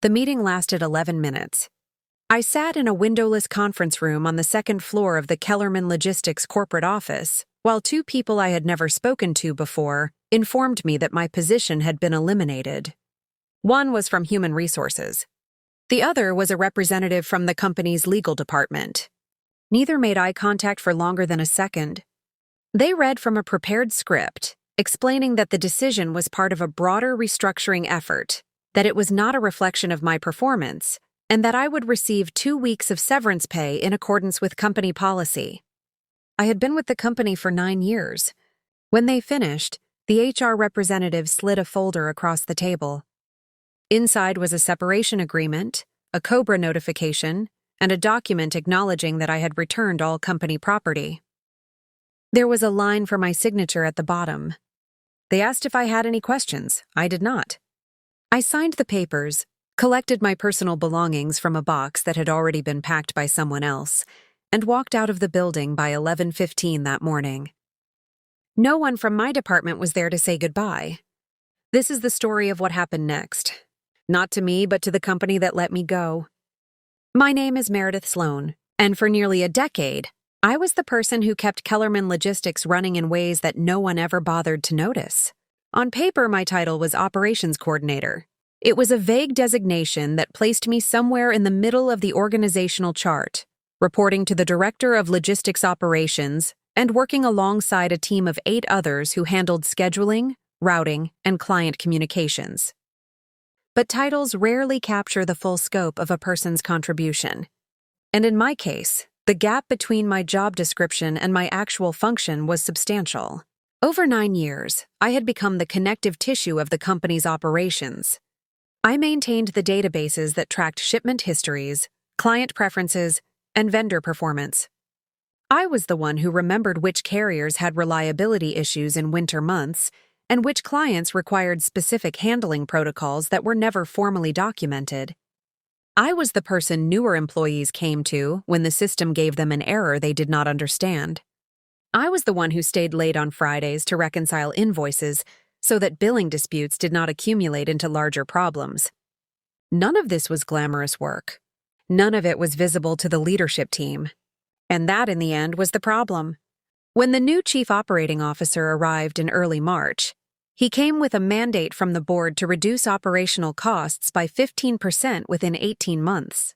The meeting lasted 11 minutes. I sat in a windowless conference room on the second floor of the Kellerman Logistics corporate office, while two people I had never spoken to before informed me that my position had been eliminated. One was from Human Resources. The other was a representative from the company's legal department. Neither made eye contact for longer than a second. They read from a prepared script, explaining that the decision was part of a broader restructuring effort, that it was not a reflection of my performance, and that I would receive 2 weeks of severance pay in accordance with company policy. I had been with the company for 9 years. When they finished, the HR representative slid a folder across the table. Inside was a separation agreement, a COBRA notification, and a document acknowledging that I had returned all company property. There was a line for my signature at the bottom. They asked if I had any questions. I did not. I signed the papers, collected my personal belongings from a box that had already been packed by someone else, and walked out of the building by 11:15 that morning. No one from my department was there to say goodbye. This is the story of what happened next. Not to me, but to the company that let me go. My name is Meredith Sloan, and for nearly a decade, I was the person who kept Kellerman Logistics running in ways that no one ever bothered to notice. On paper, my title was Operations Coordinator. It was a vague designation that placed me somewhere in the middle of the organizational chart, reporting to the Director of Logistics Operations and working alongside a team of 8 others who handled scheduling, routing, and client communications. But titles rarely capture the full scope of a person's contribution. And in my case, the gap between my job description and my actual function was substantial. Over 9 years, I had become the connective tissue of the company's operations. I maintained the databases that tracked shipment histories, client preferences, and vendor performance. I was the one who remembered which carriers had reliability issues in winter months and which clients required specific handling protocols that were never formally documented. I was the person newer employees came to when the system gave them an error they did not understand. I was the one who stayed late on Fridays to reconcile invoices so that billing disputes did not accumulate into larger problems. None of this was glamorous work. None of it was visible to the leadership team. And that, in the end, was the problem. When the new chief operating officer arrived in early March, he came with a mandate from the board to reduce operational costs by 15% within 18 months.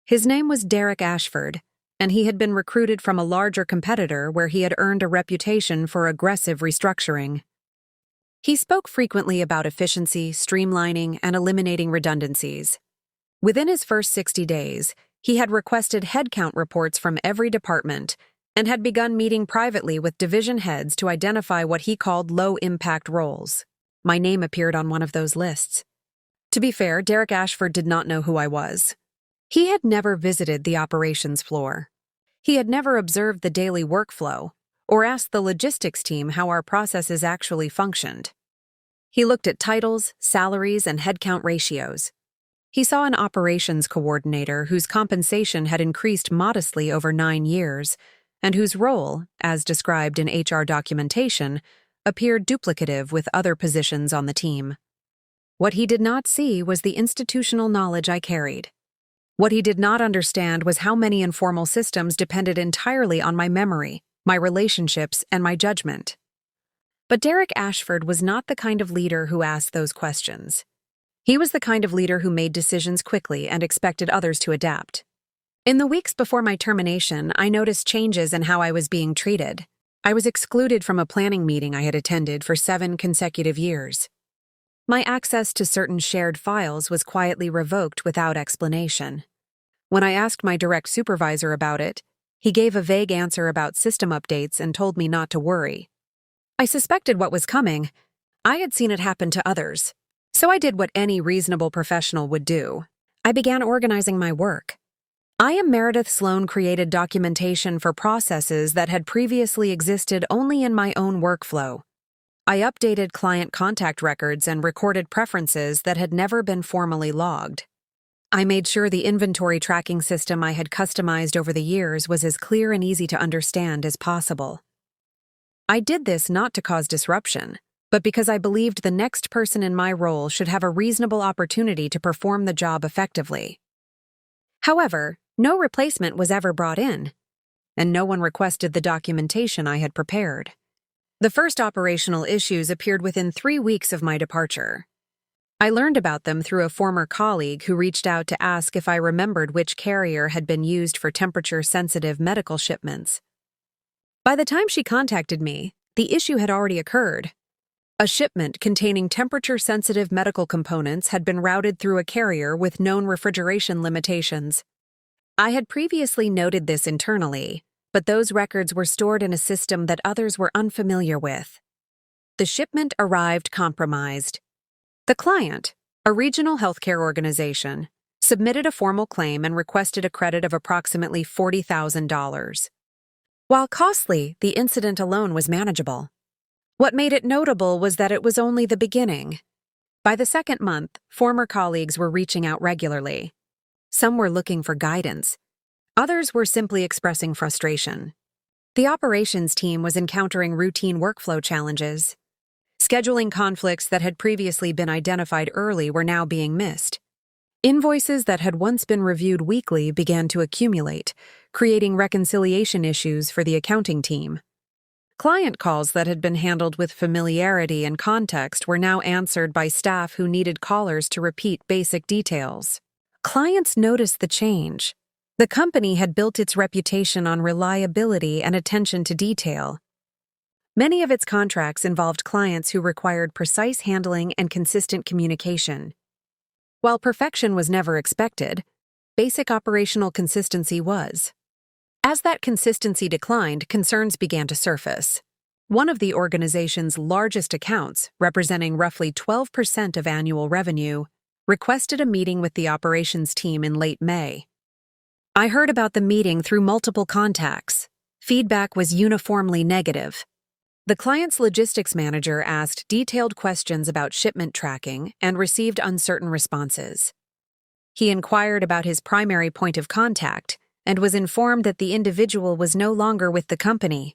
His name was Derek Ashford, and he had been recruited from a larger competitor where he had earned a reputation for aggressive restructuring. He spoke frequently about efficiency, streamlining, and eliminating redundancies. Within his first 60 days, he had requested headcount reports from every department and had begun meeting privately with division heads to identify what he called low-impact roles. My name appeared on one of those lists. To be fair, Derek Ashford did not know who I was. He had never visited the operations floor. He had never observed the daily workflow or asked the logistics team how our processes actually functioned. He looked at titles, salaries, and headcount ratios. He saw an operations coordinator whose compensation had increased modestly over 9 years, and whose role, as described in HR documentation, appeared duplicative with other positions on the team. What he did not see was the institutional knowledge I carried. What he did not understand was how many informal systems depended entirely on my memory, my relationships, and my judgment. But Derek Ashford was not the kind of leader who asked those questions. He was the kind of leader who made decisions quickly and expected others to adapt. In the weeks before my termination, I noticed changes in how I was being treated. I was excluded from a planning meeting I had attended for 7 consecutive years. My access to certain shared files was quietly revoked without explanation. When I asked my direct supervisor about it, he gave a vague answer about system updates and told me not to worry. I suspected what was coming. I had seen it happen to others. So I did what any reasonable professional would do. I began organizing my work. I am Meredith Sloan created documentation for processes that had previously existed only in my own workflow. I updated client contact records and recorded preferences that had never been formally logged. I made sure the inventory tracking system I had customized over the years was as clear and easy to understand as possible. I did this not to cause disruption, but because I believed the next person in my role should have a reasonable opportunity to perform the job effectively. However, no replacement was ever brought in, and no one requested the documentation I had prepared. The first operational issues appeared within 3 weeks of my departure. I learned about them through a former colleague who reached out to ask if I remembered which carrier had been used for temperature-sensitive medical shipments. By the time she contacted me, the issue had already occurred. A shipment containing temperature-sensitive medical components had been routed through a carrier with known refrigeration limitations. I had previously noted this internally, but those records were stored in a system that others were unfamiliar with. The shipment arrived compromised. The client, a regional healthcare organization, submitted a formal claim and requested a credit of approximately $40,000. While costly, the incident alone was manageable. What made it notable was that it was only the beginning. By the second month, former colleagues were reaching out regularly. Some were looking for guidance. Others were simply expressing frustration. The operations team was encountering routine workflow challenges. Scheduling conflicts that had previously been identified early were now being missed. Invoices that had once been reviewed weekly began to accumulate, creating reconciliation issues for the accounting team. Client calls that had been handled with familiarity and context were now answered by staff who needed callers to repeat basic details. Clients noticed the change. The company had built its reputation on reliability and attention to detail. Many of its contracts involved clients who required precise handling and consistent communication. While perfection was never expected, basic operational consistency was. As that consistency declined, concerns began to surface. One of the organization's largest accounts, representing roughly 12% of annual revenue, requested a meeting with the operations team in late May. I heard about the meeting through multiple contacts. Feedback was uniformly negative. The client's logistics manager asked detailed questions about shipment tracking and received uncertain responses. He inquired about his primary point of contact and was informed that the individual was no longer with the company.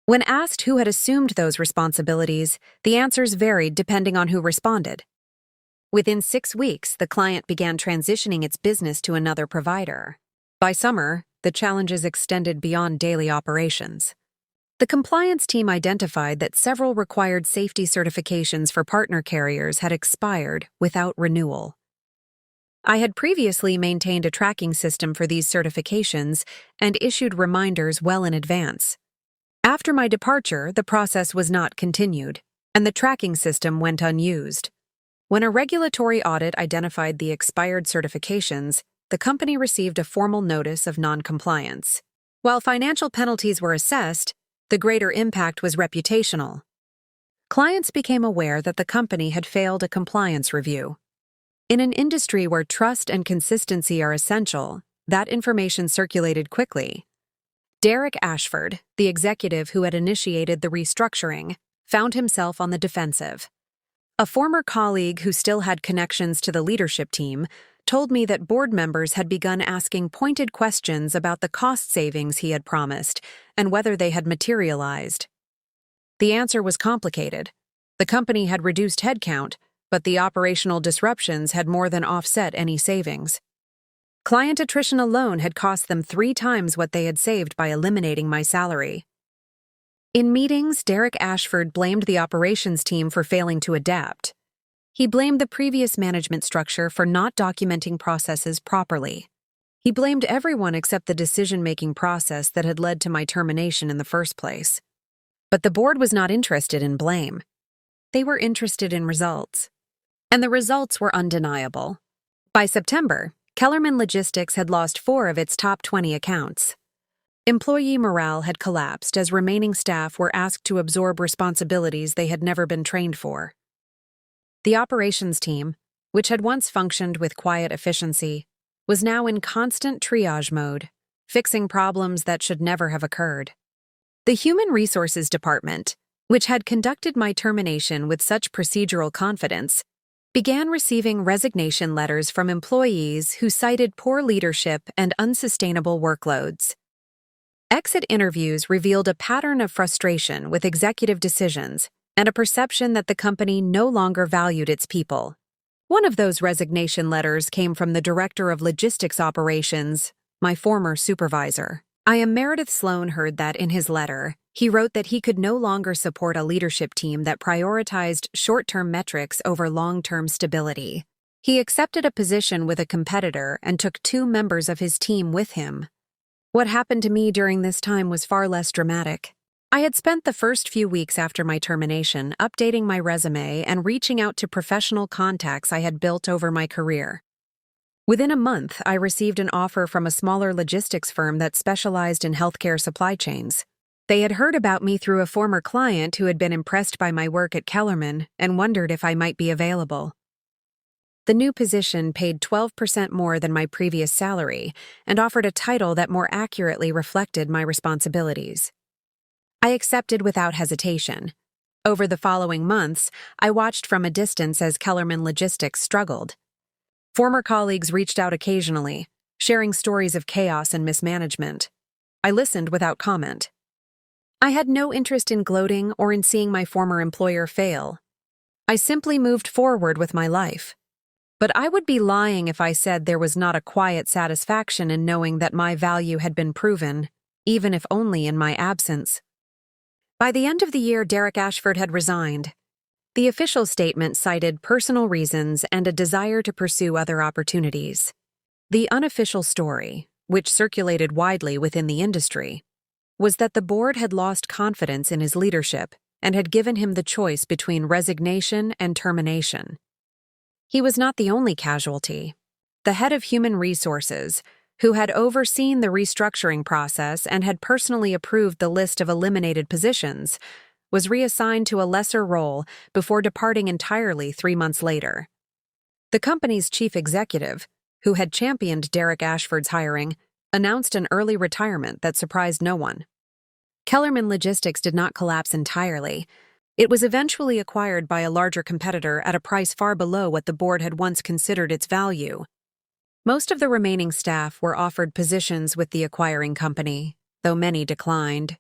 When asked who had assumed those responsibilities, the answers varied depending on who responded. Within 6 weeks, the client began transitioning its business to another provider. By summer, the challenges extended beyond daily operations. The compliance team identified that several required safety certifications for partner carriers had expired without renewal. I had previously maintained a tracking system for these certifications and issued reminders well in advance. After my departure, the process was not continued, and the tracking system went unused. When a regulatory audit identified the expired certifications, the company received a formal notice of non-compliance. While financial penalties were assessed, the greater impact was reputational. Clients became aware that the company had failed a compliance review. In an industry where trust and consistency are essential, that information circulated quickly. Derek Ashford, the executive who had initiated the restructuring, found himself on the defensive. A former colleague who still had connections to the leadership team told me that board members had begun asking pointed questions about the cost savings he had promised and whether they had materialized. The answer was complicated. The company had reduced headcount, but the operational disruptions had more than offset any savings. Client attrition alone had cost them 3 times what they had saved by eliminating my salary. In meetings, Derek Ashford blamed the operations team for failing to adapt. He blamed the previous management structure for not documenting processes properly. He blamed everyone except the decision-making process that had led to my termination in the first place. But the board was not interested in blame. They were interested in results. And the results were undeniable. By September, Kellerman Logistics had lost 4 of its top 20 accounts. Employee morale had collapsed as remaining staff were asked to absorb responsibilities they had never been trained for. The operations team, which had once functioned with quiet efficiency, was now in constant triage mode, fixing problems that should never have occurred. The Human Resources Department, which had conducted my termination with such procedural confidence, began receiving resignation letters from employees who cited poor leadership and unsustainable workloads. Exit interviews revealed a pattern of frustration with executive decisions and a perception that the company no longer valued its people. One of those resignation letters came from the director of logistics operations, my former supervisor. I am Meredith Sloan heard that in his letter, he wrote that he could no longer support a leadership team that prioritized short-term metrics over long-term stability. He accepted a position with a competitor and took 2 members of his team with him. What happened to me during this time was far less dramatic. I had spent the first few weeks after my termination updating my resume and reaching out to professional contacts I had built over my career. Within a month, I received an offer from a smaller logistics firm that specialized in healthcare supply chains. They had heard about me through a former client who had been impressed by my work at Kellerman and wondered if I might be available. The new position paid 12% more than my previous salary and offered a title that more accurately reflected my responsibilities. I accepted without hesitation. Over the following months, I watched from a distance as Kellerman Logistics struggled. Former colleagues reached out occasionally, sharing stories of chaos and mismanagement. I listened without comment. I had no interest in gloating or in seeing my former employer fail. I simply moved forward with my life. But I would be lying if I said there was not a quiet satisfaction in knowing that my value had been proven, even if only in my absence. By the end of the year, Derek Ashford had resigned. The official statement cited personal reasons and a desire to pursue other opportunities. The unofficial story, which circulated widely within the industry, was that the board had lost confidence in his leadership and had given him the choice between resignation and termination. He was not the only casualty. The head of human resources, who had overseen the restructuring process and had personally approved the list of eliminated positions, was reassigned to a lesser role before departing entirely 3 months later. The company's chief executive, who had championed Derek Ashford's hiring, announced an early retirement that surprised no one. Kellerman Logistics did not collapse entirely. It was eventually acquired by a larger competitor at a price far below what the board had once considered its value. Most of the remaining staff were offered positions with the acquiring company, though many declined.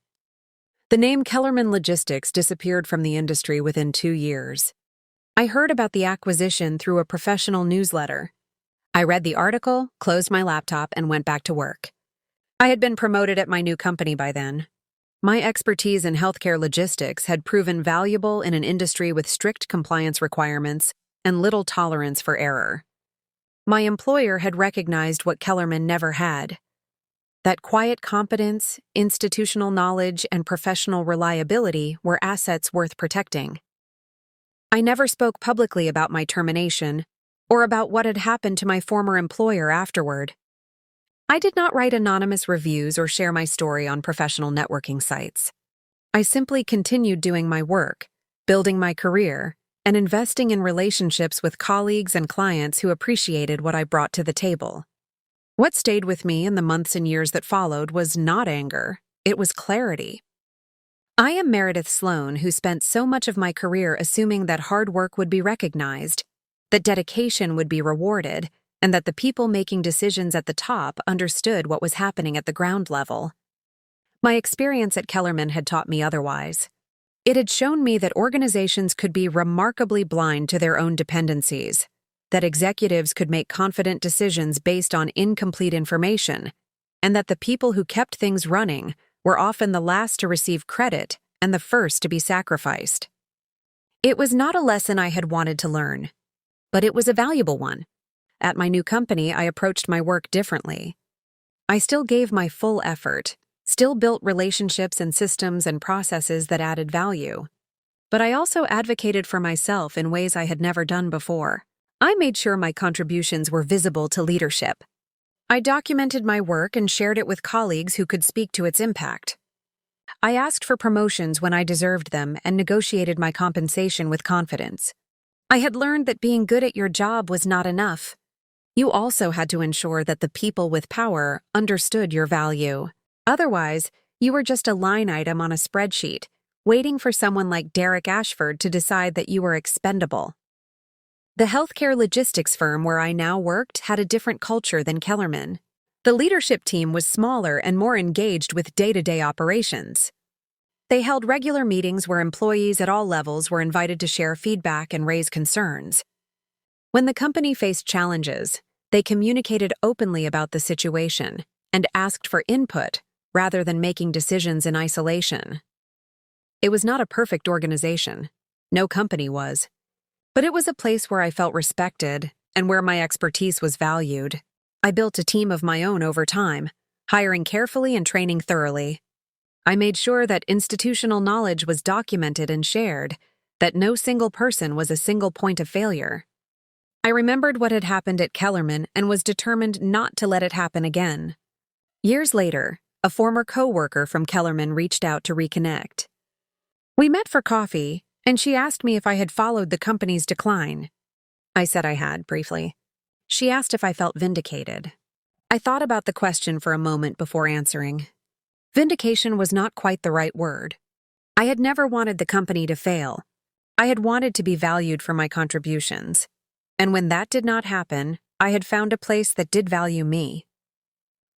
The name Kellerman Logistics disappeared from the industry within 2 years. I heard about the acquisition through a professional newsletter. I read the article, closed my laptop, and went back to work. I had been promoted at my new company by then. My expertise in healthcare logistics had proven valuable in an industry with strict compliance requirements and little tolerance for error. My employer had recognized what Kellerman never had: that quiet competence, institutional knowledge, and professional reliability were assets worth protecting. I never spoke publicly about my termination or about what had happened to my former employer afterward. I did not write anonymous reviews or share my story on professional networking sites. I simply continued doing my work, building my career, and investing in relationships with colleagues and clients who appreciated what I brought to the table. What stayed with me in the months and years that followed was not anger, it was clarity. I am Meredith Sloan, who spent so much of my career assuming that hard work would be recognized, that dedication would be rewarded, and that the people making decisions at the top understood what was happening at the ground level. My experience at Kellerman had taught me otherwise. It had shown me that organizations could be remarkably blind to their own dependencies, that executives could make confident decisions based on incomplete information, and that the people who kept things running were often the last to receive credit and the first to be sacrificed. It was not a lesson I had wanted to learn, but it was a valuable one. At my new company, I approached my work differently. I still gave my full effort, still built relationships and systems and processes that added value. But I also advocated for myself in ways I had never done before. I made sure my contributions were visible to leadership. I documented my work and shared it with colleagues who could speak to its impact. I asked for promotions when I deserved them and negotiated my compensation with confidence. I had learned that being good at your job was not enough. You also had to ensure that the people with power understood your value. Otherwise, you were just a line item on a spreadsheet, waiting for someone like Derek Ashford to decide that you were expendable. The healthcare logistics firm where I now worked had a different culture than Kellerman. The leadership team was smaller and more engaged with day-to-day operations. They held regular meetings where employees at all levels were invited to share feedback and raise concerns. When the company faced challenges, they communicated openly about the situation and asked for input rather than making decisions in isolation. It was not a perfect organization. No company was. But it was a place where I felt respected and where my expertise was valued. I built a team of my own over time, hiring carefully and training thoroughly. I made sure that institutional knowledge was documented and shared, that no single person was a single point of failure. I remembered what had happened at Kellerman and was determined not to let it happen again. Years later, a former coworker from Kellerman reached out to reconnect. We met for coffee, and she asked me if I had followed the company's decline. I said I had, briefly. She asked if I felt vindicated. I thought about the question for a moment before answering. Vindication was not quite the right word. I had never wanted the company to fail. I had wanted to be valued for my contributions. And when that did not happen, I had found a place that did value me.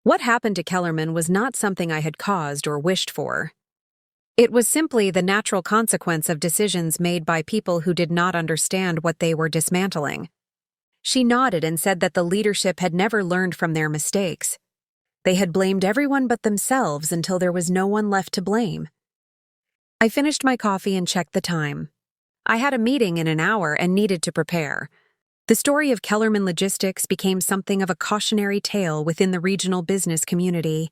What happened to Kellerman was not something I had caused or wished for. It was simply the natural consequence of decisions made by people who did not understand what they were dismantling. She nodded and said that the leadership had never learned from their mistakes. They had blamed everyone but themselves until there was no one left to blame. I finished my coffee and checked the time. I had a meeting in an hour and needed to prepare. The story of Kellerman Logistics became something of a cautionary tale within the regional business community.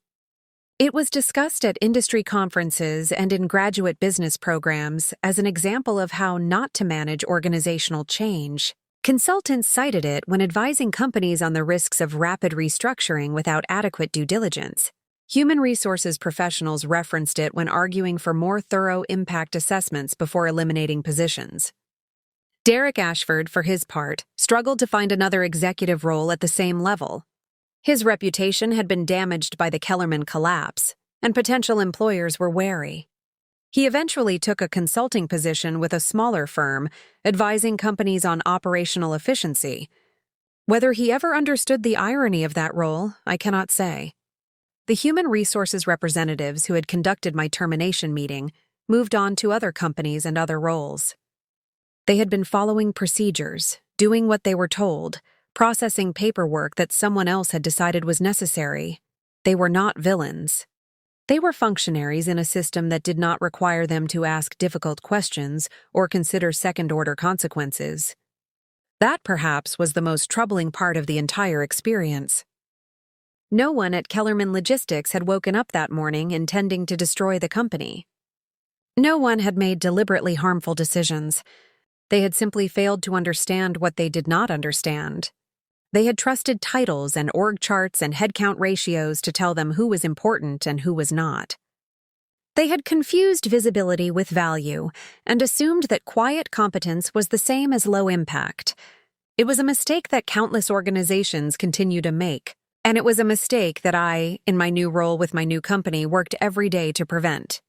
It was discussed at industry conferences and in graduate business programs as an example of how not to manage organizational change. Consultants cited it when advising companies on the risks of rapid restructuring without adequate due diligence. Human resources professionals referenced it when arguing for more thorough impact assessments before eliminating positions. Derek Ashford, for his part, struggled to find another executive role at the same level. His reputation had been damaged by the Kellerman collapse, and potential employers were wary. He eventually took a consulting position with a smaller firm, advising companies on operational efficiency. Whether he ever understood the irony of that role, I cannot say. The human resources representatives who had conducted my termination meeting moved on to other companies and other roles. They had been following procedures, doing what they were told, processing paperwork that someone else had decided was necessary. They were not villains. They were functionaries in a system that did not require them to ask difficult questions or consider second-order consequences. That, perhaps, was the most troubling part of the entire experience. No one at Kellerman Logistics had woken up that morning intending to destroy the company. No one had made deliberately harmful decisions. They had simply failed to understand what they did not understand. They had trusted titles and org charts and headcount ratios to tell them who was important and who was not. They had confused visibility with value and assumed that quiet competence was the same as low impact. It was a mistake that countless organizations continue to make, and it was a mistake that I, in my new role with my new company, worked every day to prevent.